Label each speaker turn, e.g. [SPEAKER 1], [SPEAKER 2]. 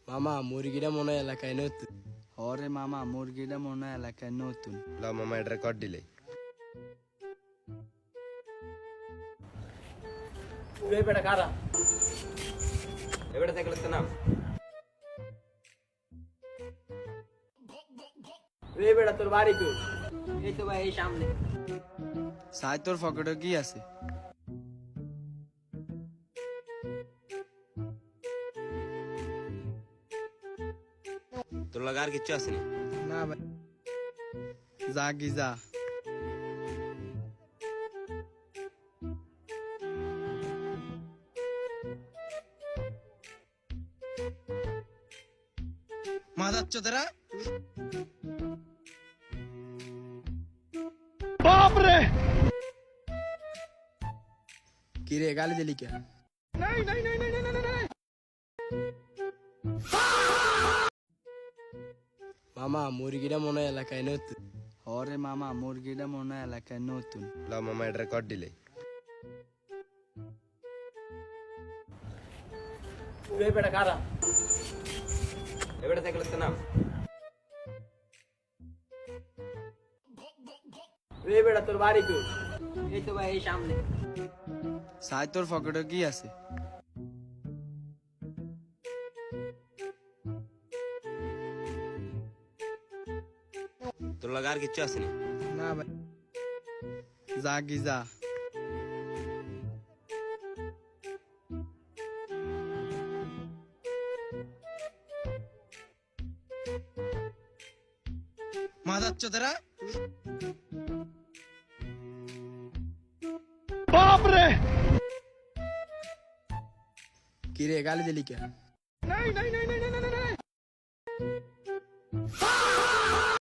[SPEAKER 1] মামা মুরগিটা মনে হয় এলাকায় নতুন।
[SPEAKER 2] হরে মামা মুরগিটা মনে হয় এলাকায় নতুন।
[SPEAKER 3] লা মামা এটা রেকর্ড দিলে
[SPEAKER 1] বেটা কারা?
[SPEAKER 3] এবারে দেখলে তো নাম
[SPEAKER 1] বেটা তোর বাড়ি কই? এই তো ভাই এই সামনে।
[SPEAKER 2] সাই তোর পকেটে কি আছে?
[SPEAKER 3] তোর লাগা আর কিচ্ছু আসেনি।
[SPEAKER 2] না ভাই, যা কি যা। মা যাচ্ছ তোরা?
[SPEAKER 1] কি রে গালি দিলি কে? মামা মুরগিটা মনে হয় এলাকায় নতুন।
[SPEAKER 2] হরে মামা মুরগিটা মনে হয় এলাকায় নতুন।
[SPEAKER 3] লা মামা এটা রেকর্ড দিলে
[SPEAKER 1] বেটা কারা?
[SPEAKER 3] এবারে দেখলে তো নাম
[SPEAKER 1] বেটা তোর বাড়ি কই? এই তো ভাই এই সামনে।
[SPEAKER 2] সাই তোর পকেটে কি আছে?
[SPEAKER 3] তোর লাগা আর কিচ্ছু আসেনি।
[SPEAKER 2] না ভাই, যা কি যা। মা যাচ্ছ তোরা?
[SPEAKER 1] কি রে গালি দিলি কে?